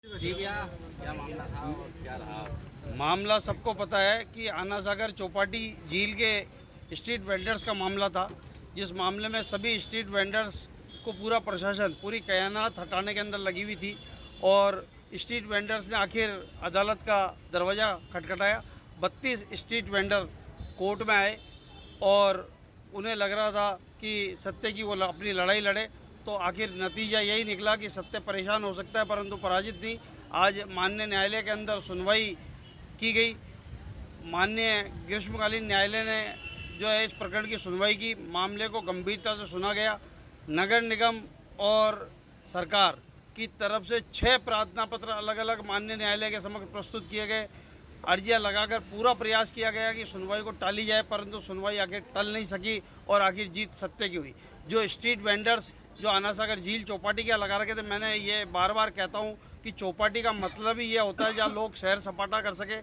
जी भैया, क्या मामला था और क्या रहा? मामला सबको पता है कि आना सागर चौपाटी झील के स्ट्रीट वेंडर्स का मामला था, जिस मामले में सभी स्ट्रीट वेंडर्स को पूरा प्रशासन पूरी कयानात हटाने के अंदर लगी हुई थी और स्ट्रीट वेंडर्स ने आखिर अदालत का दरवाज़ा खटखटाया। 32 स्ट्रीट वेंडर कोर्ट में आए और उन्हें लग रहा था कि सत्य की वो अपनी लड़ाई लड़े, तो आखिर नतीजा यही निकला कि सत्य परेशान हो सकता है परंतु पराजित नहीं। आज माननीय न्यायालय के अंदर सुनवाई की गई। माननीय ग्रीष्मकालीन न्यायालय ने जो है इस प्रकरण की सुनवाई की, मामले को गंभीरता से सुना गया। नगर निगम और सरकार की तरफ से 6 प्रार्थना पत्र अलग अलग माननीय न्यायालय के समक्ष प्रस्तुत किए गए। अर्जियां लगाकर पूरा प्रयास किया गया कि सुनवाई को टाली जाए, परंतु सुनवाई आखिर टल नहीं सकी और आखिर जीत सत्य की हुई। जो स्ट्रीट वेंडर्स जो आना सागर झील चौपाटी क्या लगा रखे थे, मैंने ये बार बार कहता हूँ कि चौपाटी का मतलब ही ये होता है जहाँ लोग सैर सपाटा कर सके,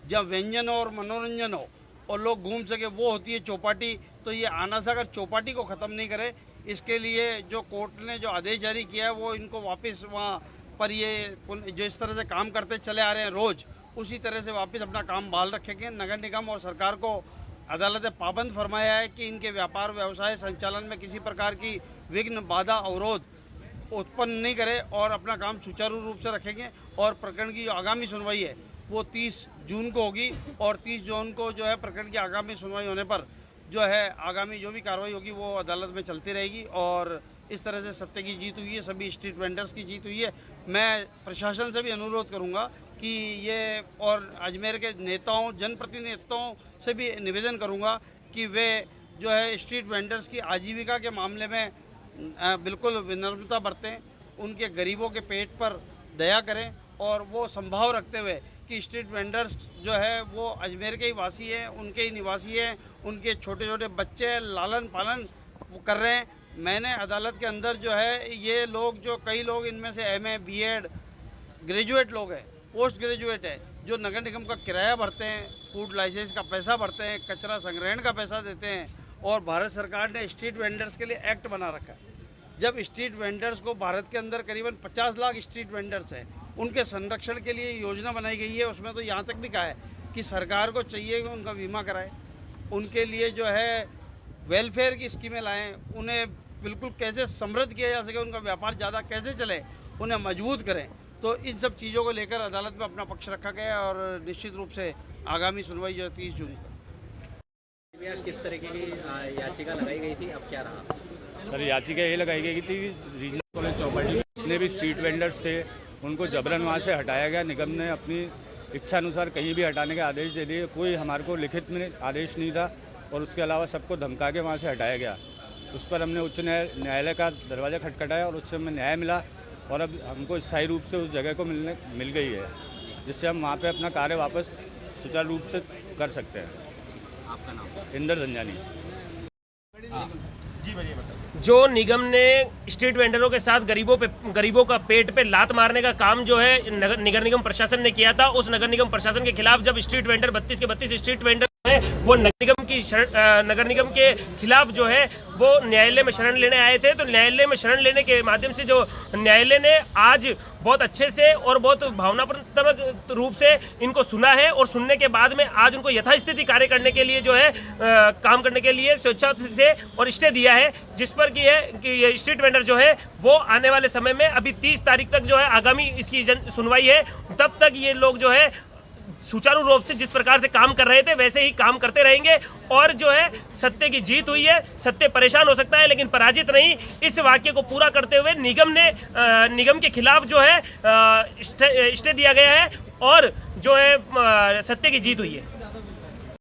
जहाँ व्यंजन हो और मनोरंजन हो और लोग घूम सके, वो होती है चौपाटी। तो ये आना सागर चौपाटी को ख़त्म नहीं करे, इसके लिए जो कोर्ट ने जो आदेश जारी किया है वो इनको वापस वहाँ पर ये जो इस तरह से काम करते चले आ रहे हैं रोज़, उसी तरह से वापस अपना काम बहाल रखेंगे। नगर निगम और सरकार को अदालत ने पाबंद फरमाया है कि इनके व्यापार व्यवसाय संचालन में किसी प्रकार की विघ्न बाधा अवरोध उत्पन्न नहीं करे और अपना काम सुचारू रूप से रखेंगे। और प्रकरण की जो आगामी सुनवाई है वो 30 जून को होगी और 30 जून को जो है प्रकरण की आगामी सुनवाई होने पर जो है आगामी जो भी कार्रवाई होगी वो अदालत में चलती रहेगी और इस तरह से सत्य की जीत हुई है, सभी स्ट्रीट वेंडर्स की जीत हुई है। मैं प्रशासन से भी अनुरोध करूंगा कि ये और अजमेर के नेताओं जनप्रतिनिधियों से भी निवेदन करूंगा कि वे जो है स्ट्रीट वेंडर्स की आजीविका के मामले में बिल्कुल विनम्रता बरतें, उनके गरीबों के पेट पर दया करें और वो संभाव रखते हुए कि स्ट्रीट वेंडर्स जो है वो अजमेर के ही वासी हैं, उनके ही निवासी हैं, उनके छोटे छोटे बच्चे लालन पालन वो कर रहे हैं। मैंने अदालत के अंदर जो है ये लोग जो कई लोग इनमें से MA BEd ग्रेजुएट लोग हैं, पोस्ट ग्रेजुएट है, जो नगर निगम का किराया भरते हैं, फूड लाइसेंस का पैसा भरते हैं, कचरा संग्रहण का पैसा देते हैं और भारत सरकार ने स्ट्रीट वेंडर्स के लिए एक्ट बना रखा है। जब स्ट्रीट वेंडर्स को भारत के अंदर करीबन 50 लाख स्ट्रीट वेंडर्स हैं, उनके संरक्षण के लिए योजना बनाई गई है। उसमें तो यहाँ तक भी कहा है कि सरकार को चाहिए कि उनका बीमा कराए, उनके लिए जो है वेलफेयर की स्कीमें लाएँ, उन्हें बिल्कुल कैसे समृद्ध किया जा सके, उनका व्यापार ज़्यादा कैसे चले, उन्हें मजबूत करें। तो इन सब चीज़ों को लेकर अदालत में अपना पक्ष रखा गया और निश्चित रूप से आगामी सुनवाई जो है 30 जून को। भैया, किस तरीके की याचिका लगाई गई थी, अब क्या रहा? सर, याचिका ये लगाई गई थी रीजनल कॉलेज चौपाटी जितने भी स्ट्रीट वेंडर्स थे उनको जबरन वहाँ से हटाया गया। निगम ने अपनी इच्छा अनुसार कहीं भी हटाने के आदेश दे दिए, कोई हमारे को लिखित में आदेश नहीं था और उसके अलावा सबको धमका के वहाँ से हटाया गया। उस पर हमने उच्च न्यायालय का दरवाज़ा खटखटाया और उससे हमें न्याय मिला और अब हमको स्थायी रूप से उस जगह को मिल गई है, जिससे हम वहाँ पे अपना कार्य वापस सुचारू रूप से कर सकते हैं। आपका नाम? इंदर धंजानी। जो निगम ने स्ट्रीट वेंडरों के साथ गरीबों का पेट पे लात मारने का काम जो है नगर निगम प्रशासन ने किया था, उस नगर निगम प्रशासन के खिलाफ जब स्ट्रीट वेंडर 32 के 32 स्ट्रीट वेंडर वो नगर निगम के खिलाफ जो है वो न्यायालय में शरण लेने आए थे। तो न्यायालय में शरण लेने के माध्यम से जो न्यायालय ने आज बहुत अच्छे से और बहुत भावनात्मक रूप से इनको सुना है और सुनने के बाद में आज उनको यथास्थिति कार्य करने के लिए जो है काम करने के लिए स्वेच्छा से और स्टे दिया है, जिस पर कि है कि ये स्ट्रीट वेंडर जो है वो आने वाले समय में अभी 30 तारीख तक जो है आगामी इसकी सुनवाई है, तब तक ये लोग जो है सुचारू रूप से जिस प्रकार से काम कर रहे थे वैसे ही काम करते रहेंगे। और जो है सत्य की जीत हुई है, सत्य परेशान हो सकता है लेकिन पराजित नहीं। इस वाक्य को पूरा करते हुए निगम के खिलाफ जो है स्टे दिया गया है और जो है सत्य की जीत हुई है।